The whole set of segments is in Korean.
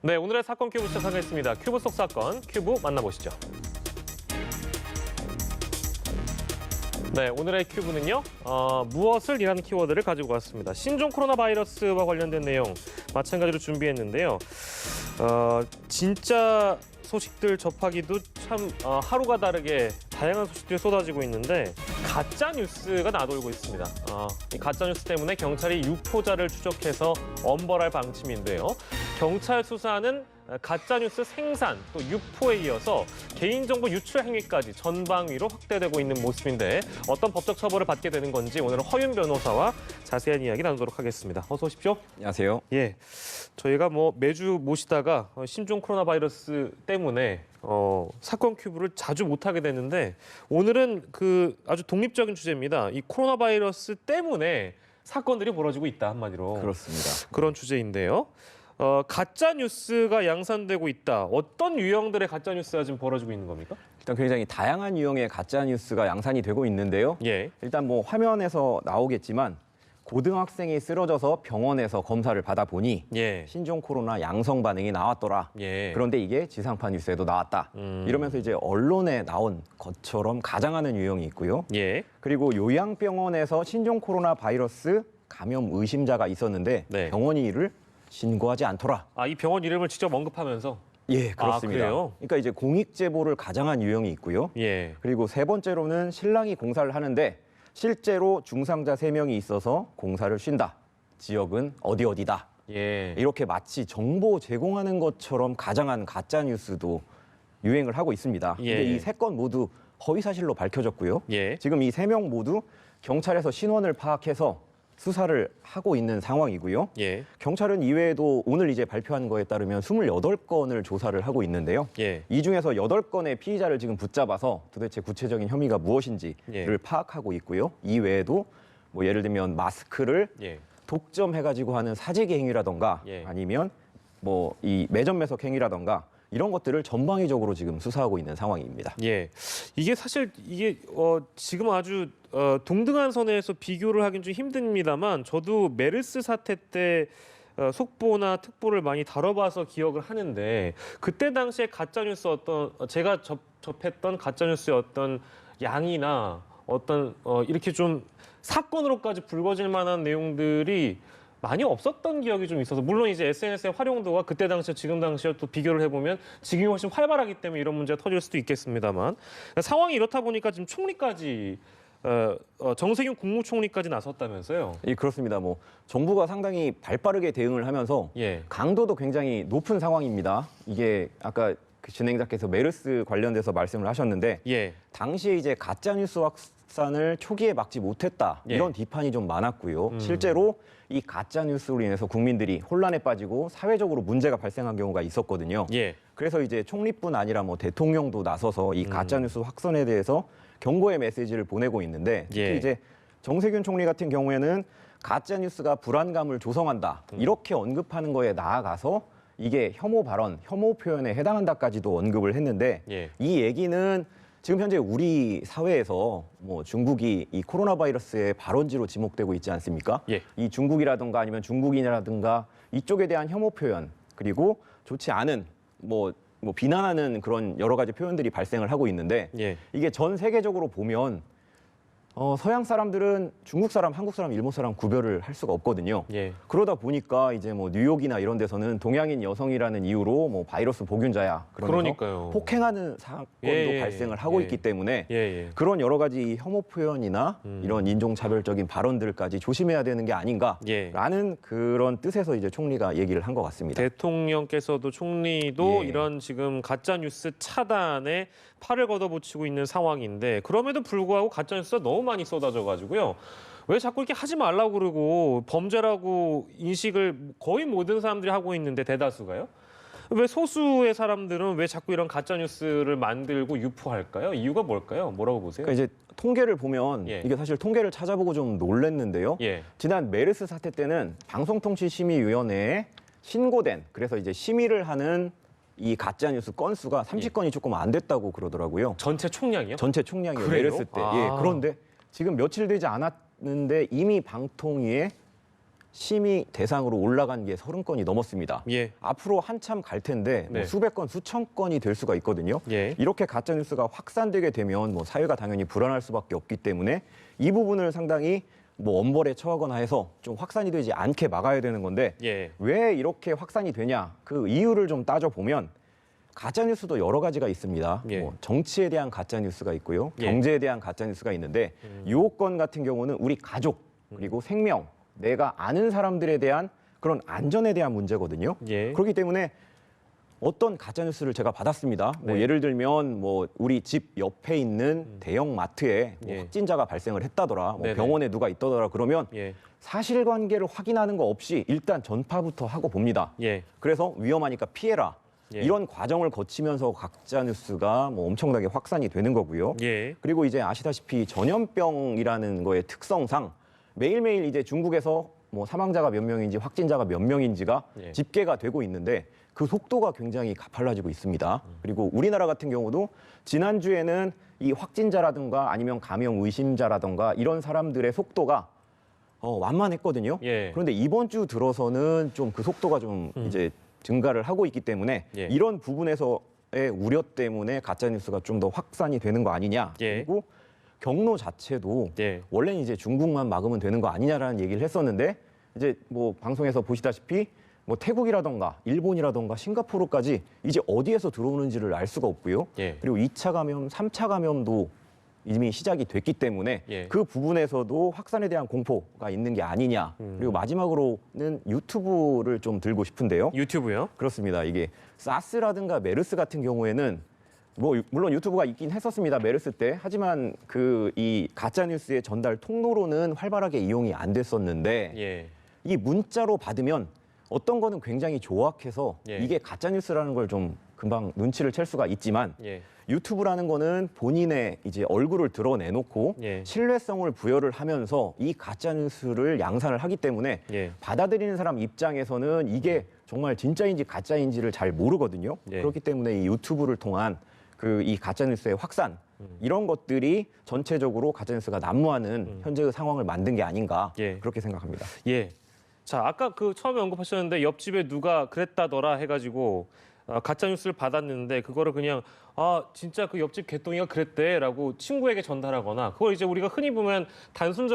네, 오늘의 사건 큐브 시작하겠습니다. 큐브 속 사건, 큐브 만나보시죠. 네, 오늘의 큐브는요, 무엇을 이라는 키워드를 가지고 왔습니다. 신종 코로나 바이러스와 관련된 내용 마찬가지로 준비했는데요. 진짜 소식들 접하기도 참 하루가 다르게 다양한 소식들이 쏟아지고 있는데 가짜 뉴스가 나돌고 있습니다. 이 가짜 뉴스 때문에 경찰이 유포자를 추적해서 엄벌할 방침인데요. 경찰 수사는 가짜 뉴스 생산 또 유포에 이어서 개인정보 유출 행위까지 전방위로 확대되고 있는 모습인데 어떤 법적 처벌을 받게 되는 건지 오늘은 허윤 변호사와 자세한 이야기 나누도록 하겠습니다. 어서 오십시오. 안녕하세요. 예, 저희가 매주 모시다가 신종 코로나 바이러스 때문에 사건 큐브를 자주 못하게 되는데 오늘은 아주 독립적인 주제입니다. 이 코로나 바이러스 때문에 사건들이 벌어지고 있다 한마디로. 그렇습니다. 그런 주제인데요. 가짜 뉴스가 양산되고 있다. 어떤 유형들의 가짜 뉴스가 지금 벌어지고 있는 겁니까? 일단 굉장히 다양한 유형의 가짜 뉴스가 양산이 되고 있는데요. 예. 일단 화면에서 나오겠지만 고등학생이 쓰러져서 병원에서 검사를 받아보니 예. 신종 코로나 양성 반응이 나왔더라. 예. 그런데 이게 지상파 뉴스에도 나왔다. 이러면서 이제 언론에 나온 것처럼 가장하는 유형이 있고요. 예. 그리고 요양병원에서 신종 코로나 바이러스 감염 의심자가 있었는데 네. 병원이 이를 신고하지 않더라. 이 병원 이름을 직접 언급하면서. 예, 그렇습니다. 그래요? 그러니까 이제 공익 제보를 가장한 유형이 있고요. 예. 그리고 세 번째로는 신랑이 공사를 하는데 실제로 중상자 3명이 있어서 공사를 쉰다. 지역은 어디다. 예. 이렇게 마치 정보 제공하는 것처럼 가장한 가짜 뉴스도 유행을 하고 있습니다. 예. 근데 이 3건 모두 허위 사실로 밝혀졌고요. 예. 지금 이 3명 모두 경찰에서 신원을 파악해서 수사를 하고 있는 상황이고요. 예. 경찰은 이외에도 오늘 이제 발표한 거에 따르면 28건을 조사를 하고 있는데요. 예. 이 중에서 8건의 피의자를 지금 붙잡아서 도대체 구체적인 혐의가 무엇인지를 예. 파악하고 있고요. 이외에도 예를 들면 마스크를 예. 독점해가지고 하는 사재기 행위라던가 예. 아니면 이 매점 매석 행위라던가 이런 것들을 전방위적으로 지금 수사하고 있는 상황입니다. 예. 이게 사실 지금 아주 동등한 선에서 비교를 하긴 좀 힘듭니다만 저도 메르스 사태 때 속보나 특보를 많이 다뤄봐서 기억을 하는데 그때 당시에 가짜 뉴스 제가 접했던 가짜 뉴스의 어떤 양이나 이렇게 좀 사건으로까지 불거질 만한 내용들이 많이 없었던 기억이 좀 있어서 물론 이제 SNS의 활용도가 그때 당시와 지금 당시와 또 비교를 해보면 지금이 훨씬 활발하기 때문에 이런 문제가 터질 수도 있겠습니다만 상황이 이렇다 보니까 지금 총리까지 정세균 국무총리까지 나섰다면서요? 예, 그렇습니다. 정부가 상당히 발빠르게 대응을 하면서 예. 강도도 굉장히 높은 상황입니다. 이게 아까 그 진행자께서 메르스 관련돼서 말씀을 하셨는데 예. 당시에 이제 가짜 뉴스 확산을 초기에 막지 못했다 예. 이런 비판이 좀 많았고요. 실제로 이 가짜 뉴스로 인해서 국민들이 혼란에 빠지고 사회적으로 문제가 발생한 경우가 있었거든요. 예. 그래서 이제 총리뿐 아니라 대통령도 나서서 이 가짜 뉴스 확산에 대해서 경고의 메시지를 보내고 있는데 특히 예. 이제 정세균 총리 같은 경우에는 가짜 뉴스가 불안감을 조성한다 이렇게 언급하는 거에 나아가서 이게 혐오 발언, 혐오 표현에 해당한다까지도 언급을 했는데 예. 이 얘기는 지금 현재 우리 사회에서 중국이 이 코로나 바이러스의 발원지로 지목되고 있지 않습니까? 예. 이 중국이라든가 아니면 중국인이라든가 이쪽에 대한 혐오 표현 그리고 좋지 않은 비난하는 그런 여러 가지 표현들이 발생을 하고 있는데 예. 이게 전 세계적으로 보면 서양 사람들은 중국 사람, 한국 사람, 일본 사람 구별을 할 수가 없거든요. 예. 그러다 보니까 이제 뉴욕이나 이런 데서는 동양인 여성이라는 이유로 바이러스 보균자야. 그러면서 그러니까요. 폭행하는 사건도 예. 발생을 하고 예. 있기 때문에 예. 그런 여러 가지 혐오 표현이나 이런 인종차별적인 발언들까지 조심해야 되는 게 아닌가라는 그런 뜻에서 이제 총리가 얘기를 한 것 같습니다. 대통령께서도 총리도 예. 이런 지금 가짜 뉴스 차단에 팔을 걷어붙이고 있는 상황인데 그럼에도 불구하고 가짜 뉴스가 너무 많이 쏟아져 가지고요. 왜 자꾸 이렇게 하지 말라고 그러고 범죄라고 인식을 거의 모든 사람들이 하고 있는데 대다수가요? 왜 소수의 사람들은 왜 자꾸 이런 가짜 뉴스를 만들고 유포할까요? 이유가 뭘까요? 뭐라고 보세요? 그러니까 이제 통계를 보면 예. 이게 사실 통계를 찾아보고 좀 놀랐는데요. 예. 지난 메르스 사태 때는 방송통신심의위원회에 신고된 그래서 이제 심의를 하는 이 가짜 뉴스 건수가 30건이 조금 안 됐다고 그러더라고요. 전체 총량이요? 전체 총량이요. 그래요? 메르스 때. 예. 그런데 지금 며칠 되지 않았는데 이미 방통위에 심의 대상으로 올라간 게 30건이 넘었습니다. 예. 앞으로 한참 갈 텐데 뭐 네. 수백 건, 수천 건이 될 수가 있거든요. 예. 이렇게 가짜 뉴스가 확산되게 되면 뭐 사회가 당연히 불안할 수밖에 없기 때문에 이 부분을 상당히 뭐 엄벌에 처하거나 해서 좀 확산이 되지 않게 막아야 되는 건데 예. 왜 이렇게 확산이 되냐? 그 이유를 좀 따져 보면 가짜 뉴스도 여러 가지가 있습니다. 예. 뭐 정치에 대한 가짜 뉴스가 있고요, 예. 경제에 대한 가짜 뉴스가 있는데 유호권 같은 경우는 우리 가족 그리고 생명, 내가 아는 사람들에 대한 그런 안전에 대한 문제거든요. 예. 그렇기 때문에 어떤 가짜 뉴스를 제가 받았습니다. 뭐 네. 예를 들면 뭐 우리 집 옆에 있는 대형 마트에 뭐 예. 확진자가 발생을 했다더라, 뭐 네네. 병원에 누가 있다더라 그러면 예. 사실관계를 확인하는 거 없이 일단 전파부터 하고 봅니다. 예. 그래서 위험하니까 피해라. 예. 이런 과정을 거치면서 가짜 뉴스가 뭐 엄청나게 확산이 되는 거고요. 예. 그리고 이제 아시다시피 전염병이라는 거의 특성상 매일매일 이제 중국에서 뭐 사망자가 몇 명인지 확진자가 몇 명인지가 예. 집계가 되고 있는데 그 속도가 굉장히 가팔라지고 있습니다. 그리고 우리나라 같은 경우도 지난주에는 이 확진자라든가 아니면 감염 의심자라든가 이런 사람들의 속도가 완만했거든요. 예. 그런데 이번 주 들어서는 좀 그 속도가 좀 이제 증가를 하고 있기 때문에 예. 이런 부분에서의 우려 때문에 가짜 뉴스가 좀 더 확산이 되는 거 아니냐. 예. 그리고 경로 자체도 예. 원래는 이제 중국만 막으면 되는 거 아니냐라는 얘기를 했었는데 이제 뭐 방송에서 보시다시피 뭐 태국이라던가 일본이라던가 싱가포르까지 이제 어디에서 들어오는지를 알 수가 없고요. 예. 그리고 2차 감염, 3차 감염도 이미 시작이 됐기 때문에 예. 그 부분에서도 확산에 대한 공포가 있는 게 아니냐. 그리고 마지막으로는 유튜브를 좀 들고 싶은데요. 유튜브요? 그렇습니다. 이게 사스라든가 메르스 같은 경우에는 뭐 물론 유튜브가 있긴 했었습니다. 메르스 때. 하지만 그 이 가짜 뉴스의 전달 통로로는 활발하게 이용이 안 됐었는데 예. 이 문자로 받으면 어떤 거는 굉장히 조악해서 예. 이게 가짜 뉴스라는 걸 좀 금방 눈치를 챌 수가 있지만 예. 유튜브라는 거는 본인의 이제 얼굴을 드러내놓고 예. 신뢰성을 부여를 하면서 이 가짜 뉴스를 양산을 하기 때문에 예. 받아들이는 사람 입장에서는 이게 정말 진짜인지 가짜인지를 잘 모르거든요. 예. 그렇기 때문에 이 유튜브를 통한 그 이 가짜 뉴스의 확산 이런 것들이 전체적으로 가짜 뉴스가 난무하는 현재의 상황을 만든 게 아닌가 예. 그렇게 생각합니다. 예. 자, 아까 그 처음에 언급하셨는데 옆집에 누가 그랬다더라 해가지고 가짜 뉴스를 받았는데 그거를 그냥 진짜 그 옆집 개똥이가 그랬대라고 친구에게 전달하거나 그걸 이제 우리가 흔히 보면 단순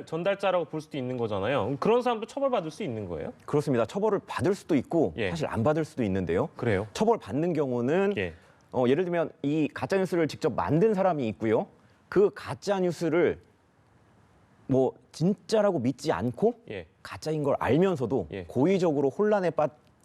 전달자라고 볼 수도 있는 거잖아요. 그런 사람도 처벌받을 수 있는 거예요? 그렇습니다. 처벌을 받을 수도 있고 예. 사실 안 받을 수도 있는데요. 그래요? 처벌받는 경우는 예. 예를 들면 이 가짜 뉴스를 직접 만든 사람이 있고요. 그 가짜 뉴스를 뭐 진짜라고 믿지 않고 예. 가짜인 걸 알면서도 예. 고의적으로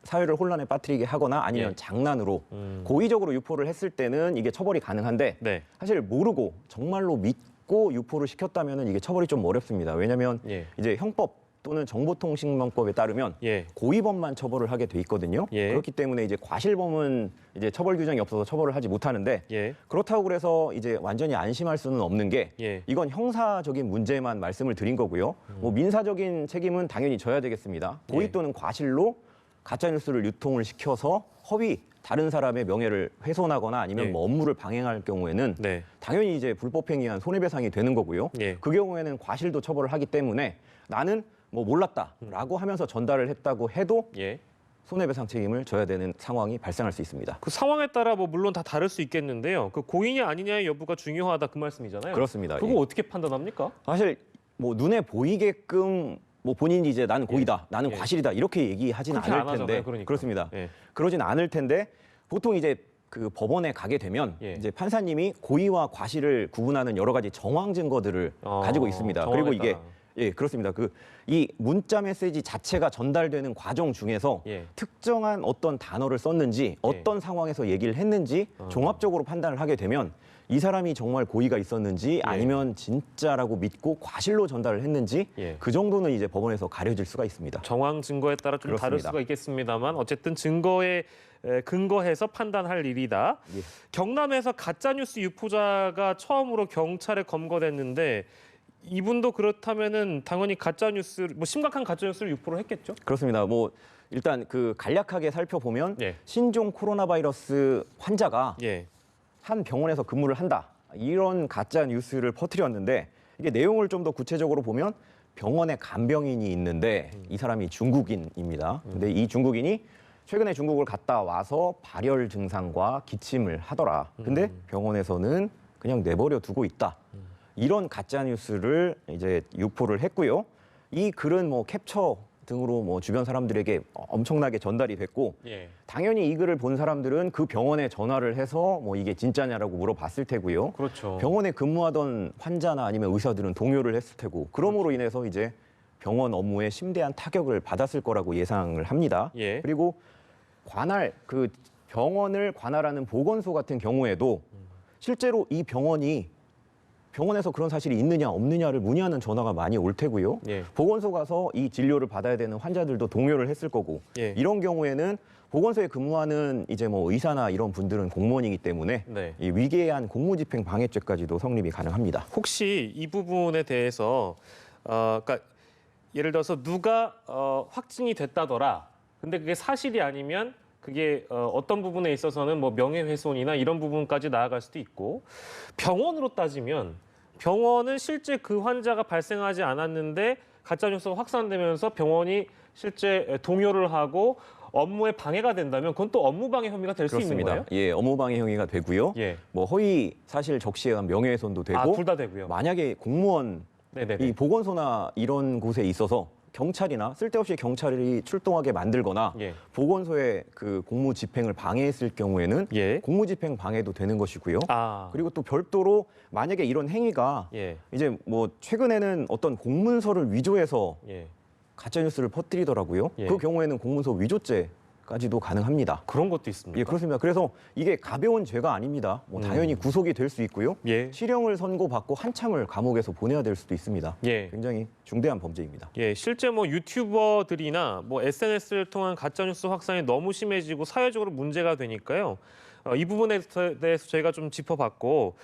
사회를 혼란에 빠뜨리게 하거나 아니면 예. 장난으로 고의적으로 유포를 했을 때는 이게 처벌이 가능한데 네. 사실 모르고 정말로 믿고 유포를 시켰다면 이게 처벌이 좀 어렵습니다. 왜냐하면 예. 이제 형법 또는 정보통신망법에 따르면 예. 고의범만 처벌을 하게 돼 있거든요. 예. 그렇기 때문에 이제 과실범은 이제 처벌 규정이 없어서 처벌을 하지 못하는데 예. 그렇다고 그래서 이제 완전히 안심할 수는 없는 게 예. 이건 형사적인 문제만 말씀을 드린 거고요. 뭐 민사적인 책임은 당연히 져야 되겠습니다. 고의 예. 또는 과실로 가짜 뉴스를 유통을 시켜서 허위 다른 사람의 명예를 훼손하거나 아니면 예. 뭐 업무를 방해할 경우에는 네. 당연히 이제 불법행위한 손해배상이 되는 거고요. 예. 그 경우에는 과실도 처벌을 하기 때문에 나는 뭐 몰랐다라고 하면서 전달을 했다고 해도 예. 손해배상 책임을 져야 되는 상황이 발생할 수 있습니다. 그 상황에 따라 뭐 물론 다 다를 수 있겠는데요. 그 고의냐 아니냐의 여부가 중요하다 그 말씀이잖아요. 그렇습니다. 그거 예. 어떻게 판단합니까? 사실 뭐 눈에 보이게끔 뭐 본인이 이제 나는 고의다, 나는 예. 과실이다 이렇게 얘기하진 그렇게 않을 안 하잖아요, 텐데 그러니까. 그렇습니다. 예. 그러진 않을 텐데 보통 이제 그 법원에 가게 되면 예. 이제 판사님이 고의와 과실을 구분하는 여러 가지 정황 증거들을 가지고 있습니다. 정황에 그리고 이게 따라. 예, 그렇습니다. 이 문자 메시지 자체가 전달되는 과정 중에서 예. 특정한 어떤 단어를 썼는지 어떤 상황에서 얘기를 했는지 종합적으로 판단을 하게 되면 이 사람이 정말 고의가 있었는지 아니면 진짜라고 믿고 과실로 전달을 했는지 예. 그 정도는 이제 법원에서 가려질 수가 있습니다. 정황 증거에 따라 좀 다를 그렇습니다. 수가 있겠습니다만 어쨌든 증거에 근거해서 판단할 일이다. 예. 경남에서 가짜뉴스 유포자가 처음으로 경찰에 검거됐는데 이분도 그렇다면은 당연히 가짜뉴스, 뭐 심각한 가짜뉴스를 유포를 했겠죠? 그렇습니다. 뭐 일단 그 간략하게 살펴보면 예. 신종 코로나 바이러스 환자가 예. 한 병원에서 근무를 한다. 이런 가짜 뉴스를 퍼뜨렸는데 이게 내용을 좀 더 구체적으로 보면 병원에 간병인이 있는데 이 사람이 중국인입니다. 근데 이 중국인이 최근에 중국을 갔다 와서 발열 증상과 기침을 하더라. 근데 병원에서는 그냥 내버려 두고 있다. 이런 가짜 뉴스를 이제 유포를 했고요. 이 글은 뭐 캡처 등으로 뭐 주변 사람들에게 엄청나게 전달이 됐고 예. 당연히 이 글을 본 사람들은 그 병원에 전화를 해서 뭐 이게 진짜냐라고 물어봤을 테고요. 그렇죠. 병원에 근무하던 환자나 아니면 의사들은 동요를 했을 테고 그러므로 인해서 이제 병원 업무에 심대한 타격을 받았을 거라고 예상을 합니다. 예. 그리고 관할 그 병원을 관할하는 보건소 같은 경우에도 실제로 이 병원에서 그런 사실이 있느냐 없느냐를 문의하는 전화가 많이 올 테고요. 예. 보건소 가서 이 진료를 받아야 되는 환자들도 동요를 했을 거고 예. 이런 경우에는 보건소에 근무하는 이제 뭐 의사나 이런 분들은 공무원이기 때문에 네. 이 위계한 공무집행 방해죄까지도 성립이 가능합니다. 혹시 이 부분에 대해서 그러니까 예를 들어서 누가 확진이 됐다더라. 근데 그게 사실이 아니면 그게 어떤 부분에 있어서는 뭐 명예훼손이나 이런 부분까지 나아갈 수도 있고 병원으로 따지면 병원은 실제 그 환자가 발생하지 않았는데 가짜 뉴스가 확산되면서 병원이 실제 동요를 하고 업무에 방해가 된다면 그건 또 업무방해 혐의가 될 수 있는 거예요? 예, 업무방해 혐의가 되고요. 예. 뭐 허위 사실 적시에 의한 명예훼손도 되고 둘 다 되고요. 만약에 공무원 네네네. 이 보건소나 이런 곳에 있어서 경찰이나 쓸데없이 경찰이 출동하게 만들거나 예. 보건소의 그 공무 집행을 방해했을 경우에는 예. 공무 집행 방해도 되는 것이고요. 아. 그리고 또 별도로 만약에 이런 행위가 예. 이제 뭐 최근에는 어떤 공문서를 위조해서 예. 가짜 뉴스를 퍼뜨리더라고요. 예. 그 경우에는 공문서 위조죄까지도 가능합니다. 그런 것도 있습니다. 예, 그렇습니다. 그래서 이게 가벼운 죄가 아닙니다. 뭐 당연히 구속이 될 수 있고요. 예. 실형을 선고받고 한참을 감옥에서 보내야 될 수도 있습니다. 예. 굉장히 중대한 범죄입니다. 예, 실제 뭐 유튜버들이나 뭐 SNS를 통한 가짜 뉴스 확산이 너무 심해지고 사회적으로 문제가 되니까요. 이 부분에 대해서 저희가 좀 짚어봤고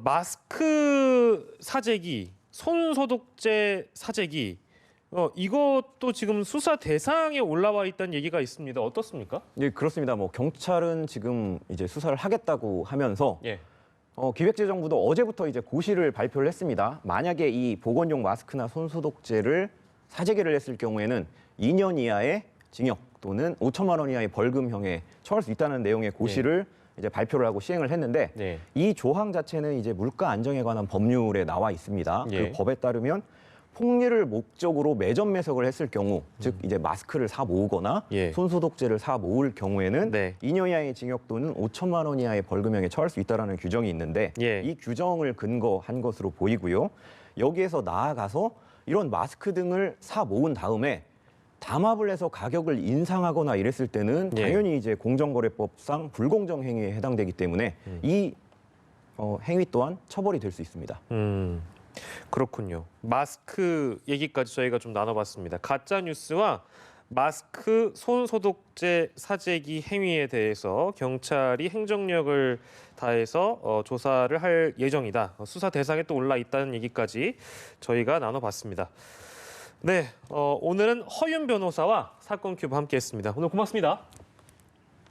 마스크 사재기, 손 소독제 사재기 이것도 지금 수사 대상에 올라와 있다는 얘기가 있습니다. 어떻습니까? 예, 그렇습니다. 뭐 경찰은 지금 이제 수사를 하겠다고 하면서 예. 기획재정부도 어제부터 이제 고시를 발표를 했습니다. 만약에 이 보건용 마스크나 손소독제를 사재기를 했을 경우에는 2년 이하의 징역 또는 5천만 원 이하의 벌금형에 처할 수 있다는 내용의 고시를 이제 발표를 하고 시행을 했는데 네. 이 조항 자체는 이제 물가 안정에 관한 법률에 나와 있습니다. 예. 그 법에 따르면 폭리를 목적으로 매점 매석을 했을 경우, 즉 이제 마스크를 사 모으거나 예. 손소독제를 사 모을 경우에는 네. 2년 이하의 징역 또는 5천만 원 이하의 벌금형에 처할 수 있다라는 규정이 있는데 예. 이 규정을 근거한 것으로 보이고요. 여기에서 나아가서 이런 마스크 등을 사 모은 다음에 담합을 해서 가격을 인상하거나 이랬을 때는 예. 당연히 이제 공정거래법상 불공정 행위에 해당되기 때문에 이 행위 또한 처벌이 될 수 있습니다. 그렇군요. 마스크 얘기까지 저희가 좀 나눠봤습니다. 가짜 뉴스와 마스크, 손 소독제 사재기 행위에 대해서 경찰이 행정력을 다해서 조사를 할 예정이다. 수사 대상에 또 올라 있다는 얘기까지 저희가 나눠봤습니다. 네, 오늘은 허윤 변호사와 사건 큐브 함께했습니다. 오늘 고맙습니다.